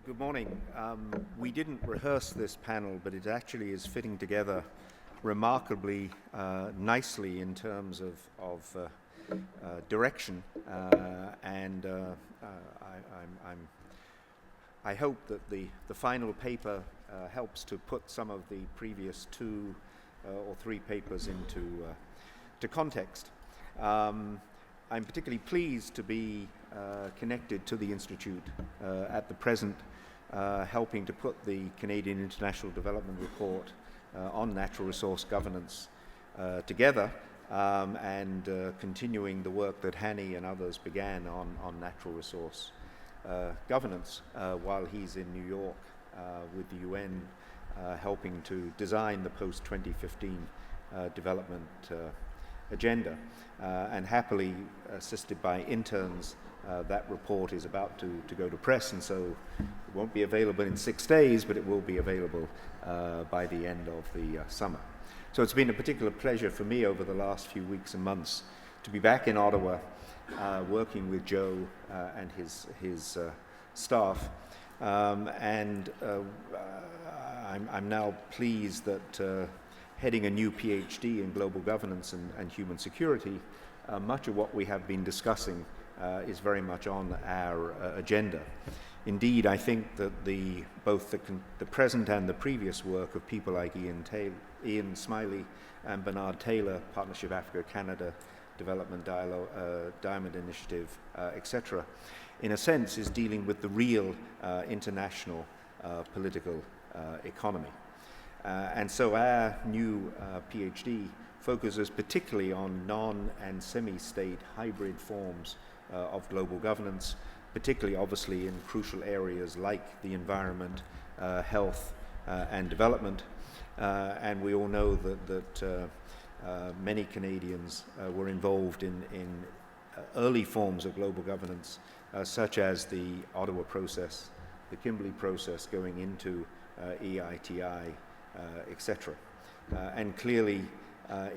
Good morning. We didn't rehearse this panel, but it actually is fitting together remarkably nicely in terms of direction, and I hope that the final paper helps to put some of the previous two or three papers into context. I'm particularly pleased to be connected to the Institute at the present, helping to put the Canadian International Development Report on natural resource governance together, and continuing the work that Hani and others began on natural resource governance while he's in New York with the UN, helping to design the post-2015 development agenda. And happily, assisted by interns, that report is about to go to press, and so it won't be available in 6 days, but it will be available by the end of the summer. So it's been a particular pleasure for me over the last few weeks and months to be back in Ottawa, working with Joe and his staff. I'm now pleased that heading a new PhD in global governance and human security, much of what we have been discussing is very much on our agenda. Indeed, I think that both the present and the previous work of people like Ian Smiley and Bernard Taylor, Partnership Africa-Canada, Development Diamond Initiative, etc., in a sense is dealing with the real international political economy. And so our new PhD focuses particularly on non- and semi-state hybrid forms of global governance, particularly obviously in crucial areas like the environment, health, and development. And we all know that many Canadians were involved in early forms of global governance, such as the Ottawa process, the Kimberley process going into EITI, etc. And clearly,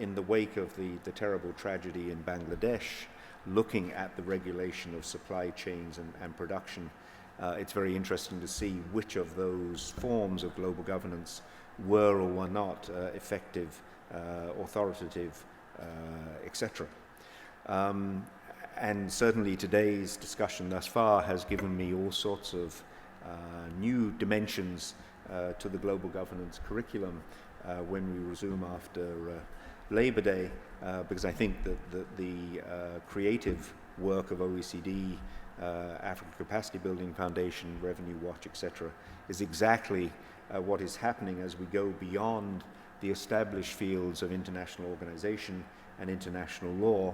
in the wake of the terrible tragedy in Bangladesh, looking at the regulation of supply chains and production, it's very interesting to see which of those forms of global governance were or were not effective, authoritative, etc. And certainly today's discussion thus far has given me all sorts of new dimensions to the global governance curriculum when we resume after Labor Day, because I think that the creative work of OECD, Africa Capacity Building Foundation, Revenue Watch, etc., is exactly what is happening as we go beyond the established fields of international organization and international law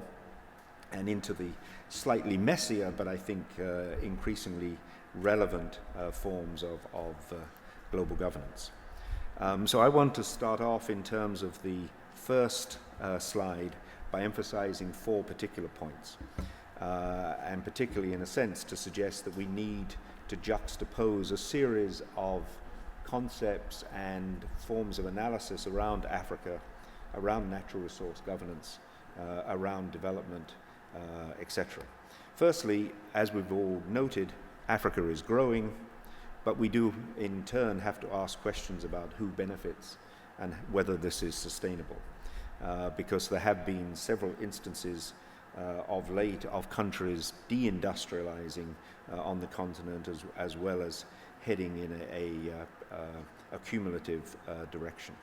and into the slightly messier, but I think increasingly relevant forms of global governance. So I want to start off in terms of the first slide by emphasizing 4 particular points, and particularly in a sense to suggest that we need to juxtapose a series of concepts and forms of analysis around Africa, around natural resource governance, around development, etc. Firstly, as we've all noted, Africa is growing, but we do in turn have to ask questions about who benefits and whether this is sustainable, because there have been several instances of late of countries deindustrializing on the continent as well as heading in a cumulative direction.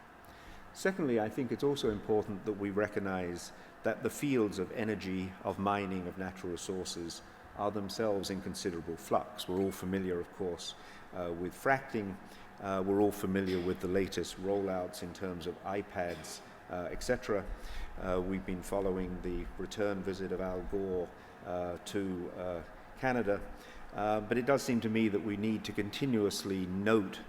Secondly, I think it's also important that we recognize that the fields of energy, of mining, of natural resources are themselves in considerable flux. We're all familiar, of course, with fracking. We're all familiar with the latest rollouts in terms of iPads, etc. We've been following the return visit of Al Gore to Canada. But it does seem to me that we need to continuously note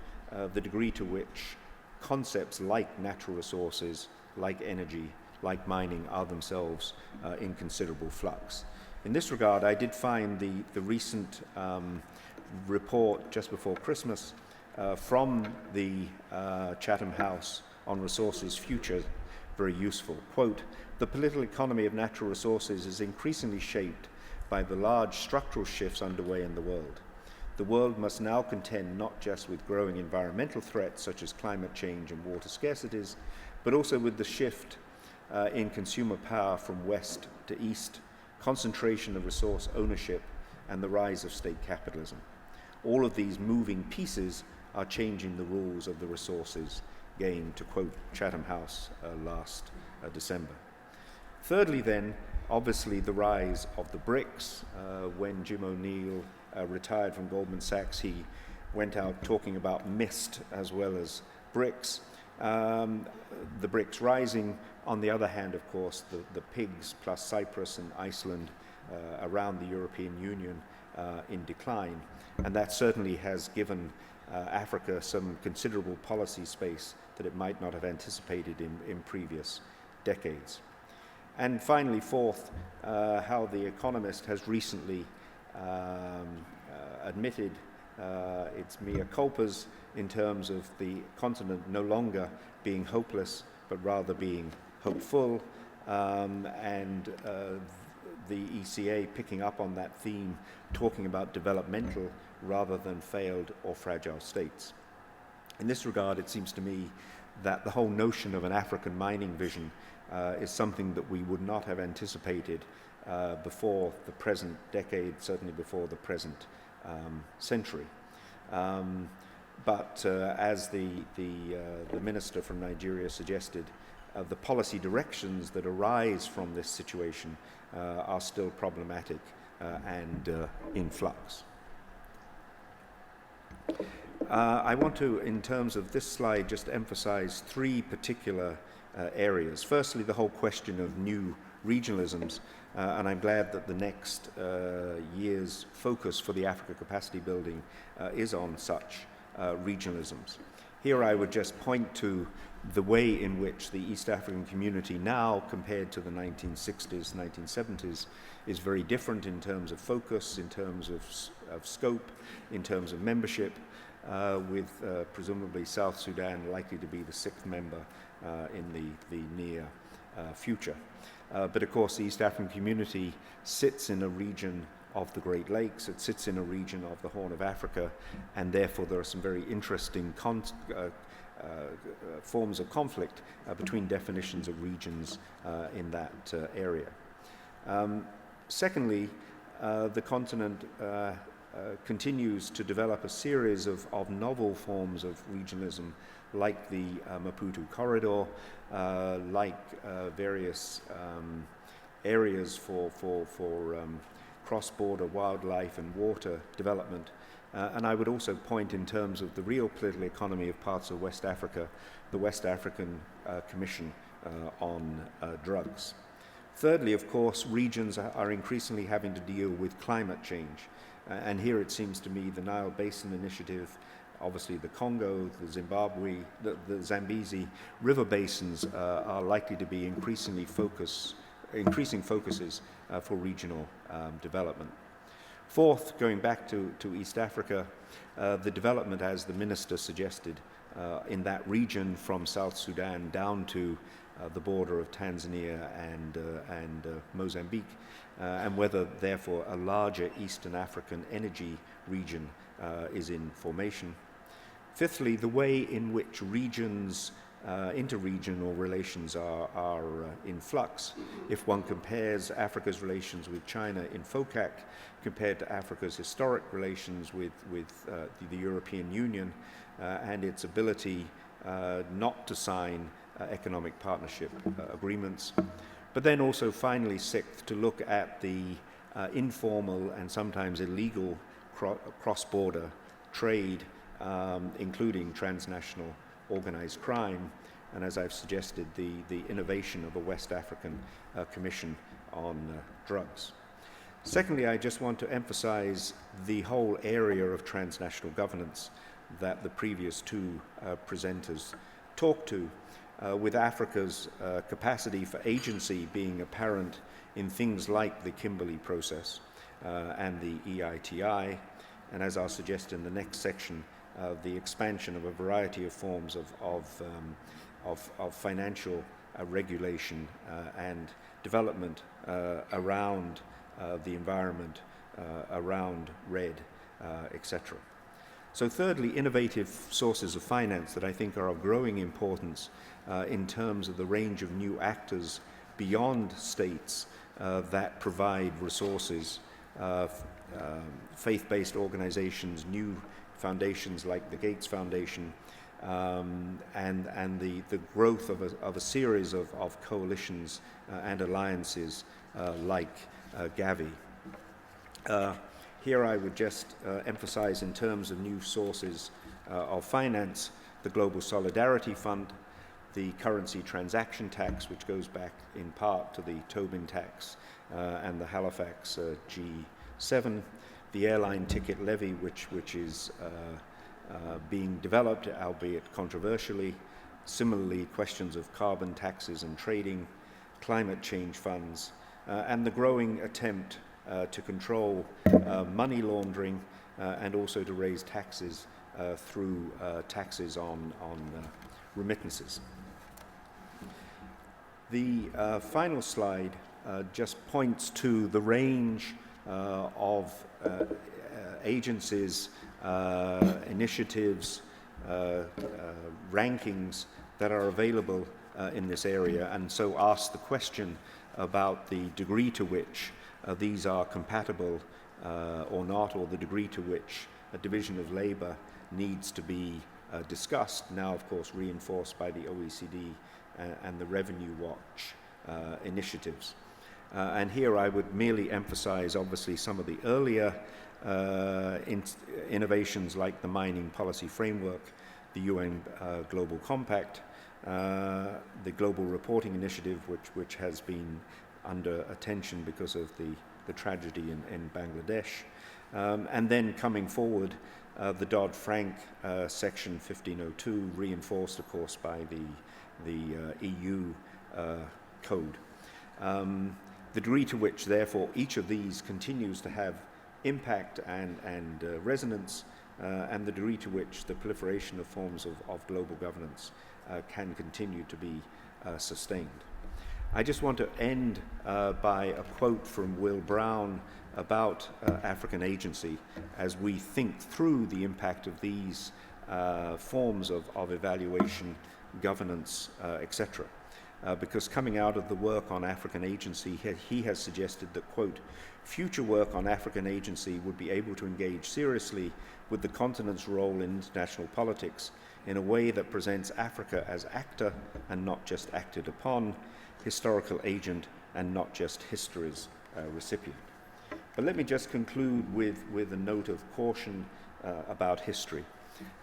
the degree to which concepts like natural resources, like energy, like mining are themselves in considerable flux. In this regard, I did find the recent report just before Christmas from the Chatham House on Resources Future very useful. Quote, "The political economy of natural resources is increasingly shaped by the large structural shifts underway in the world. the world must now contend not just with growing environmental threats such as climate change and water scarcities, but also with the shift in consumer power from west to east, concentration of resource ownership, and the rise of state capitalism. All of these moving pieces are changing the rules of the resources game, to quote Chatham House last December. Thirdly, then, obviously the rise of the BRICS. When Jim O'Neill retired from Goldman Sachs, he went out talking about MIST as well as BRICS. The BRICS rising. On the other hand, of course, the PIGS plus Cyprus and Iceland around the European Union in decline. And that certainly has given Africa some considerable policy space that it might not have anticipated in previous decades. And finally, fourth, how The Economist has recently admitted its mea culpas in terms of the continent no longer being hopeless, but rather being hopeful, and the ECA picking up on that theme, talking about developmental rather than failed or fragile states. In this regard, it seems to me that the whole notion of an African mining vision is something that we would not have anticipated before the present decade, certainly before the present century. But as the minister from Nigeria suggested, the policy directions that arise from this situation are still problematic and in flux. I want to, in terms of this slide, just emphasize three particular areas. Firstly, the whole question of new regionalisms, and I'm glad that the next year's focus for the Africa capacity building is on such regionalisms. Here I would just point to the way in which the East African community now, compared to the 1960s, 1970s, is very different in terms of focus, in terms of scope, in terms of membership, with presumably South Sudan likely to be the sixth member in the near future. But of course, the East African community sits in a region of the Great Lakes, it sits in a region of the Horn of Africa, and therefore there are some very interesting forms of conflict between definitions of regions in that area. Secondly, the continent continues to develop a series of novel forms of regionalism, like the Maputo corridor, like various areas for cross-border wildlife and water development. And I would also point, in terms of the real political economy of parts of West Africa, the West African Commission on Drugs. Thirdly, of course, regions are increasingly having to deal with climate change. And here it seems to me the Nile Basin Initiative, obviously the Congo, the Zimbabwe, the Zambezi river basins are likely to be increasing focuses for regional development. Fourth, going back to East Africa, the development, as the minister suggested, in that region from South Sudan down to the border of Tanzania and Mozambique, and whether therefore a larger Eastern African energy region is in formation. Fifthly, the way in which regions, interregional relations are in flux. If one compares Africa's relations with China in FOCAC compared to Africa's historic relations with the European Union and its ability not to sign economic partnership agreements. But then also finally, sixth, to look at the informal and sometimes illegal cross-border trade, including transnational organized crime, and as I've suggested, the innovation of a West African Commission on Drugs. Secondly, I just want to emphasize the whole area of transnational governance that the previous two presenters talked to, with Africa's capacity for agency being apparent in things like the Kimberley process and the EITI, and as I'll suggest in the next section, the expansion of a variety of forms of financial regulation and development around the environment, around RED, etc. So thirdly, innovative sources of finance that I think are of growing importance in terms of the range of new actors beyond states that provide resources, faith-based organizations, new foundations like the Gates Foundation, and the growth of a series of coalitions and alliances like Gavi. Here I would just emphasize in terms of new sources of finance, the Global Solidarity Fund, the currency transaction tax, which goes back in part to the Tobin tax and the Halifax G7, the airline ticket levy, which is being developed, albeit controversially. Similarly, questions of carbon taxes and trading, climate change funds, and the growing attempt to control money laundering and also to raise taxes through taxes on remittances. The final slide just points to the range of agencies, initiatives, rankings that are available in this area, and so asks the question about the degree to which these are compatible or not, or the degree to which a division of labor needs to be discussed, now of course reinforced by the OECD and the Revenue Watch initiatives. And here I would merely emphasize obviously some of the earlier innovations like the Mining Policy Framework, the UN Global Compact, the Global Reporting Initiative, which has been under attention because of the tragedy in Bangladesh. And then coming forward, the Dodd-Frank Section 1502, reinforced, of course, by the EU code. The degree to which, therefore, each of these continues to have impact and resonance, and the degree to which the proliferation of forms of global governance can continue to be sustained. I just want to end by a quote from Will Brown about African agency as we think through the impact of these forms of evaluation, governance, etc. Because coming out of the work on African agency, he has suggested that, quote, future work on African agency would be able to engage seriously with the continent's role in international politics in a way that presents Africa as actor and not just acted upon, historical agent and not just history's recipient. But let me just conclude with a note of caution about history,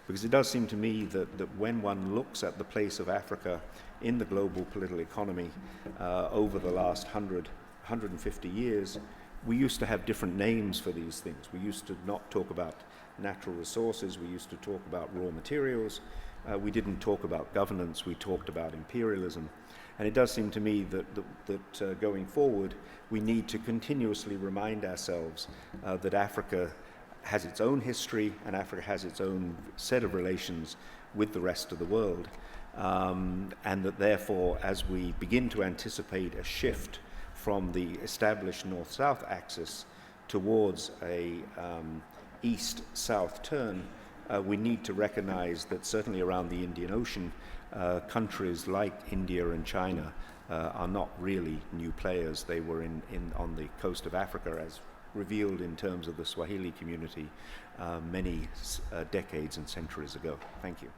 because it does seem to me that when one looks at the place of Africa in the global political economy over the last 150 years, we used to have different names for these things. We used to not talk about natural resources, we used to talk about raw materials, we didn't talk about governance, we talked about imperialism. And it does seem to me that going forward, we need to continuously remind ourselves that Africa has its own history and Africa has its own set of relations with the rest of the world. And that therefore, as we begin to anticipate a shift from the established north-south axis towards a east-south turn, we need to recognize that certainly around the Indian Ocean, countries like India and China are not really new players. They were on the coast of Africa, as revealed in terms of the Swahili community many decades and centuries ago. Thank you.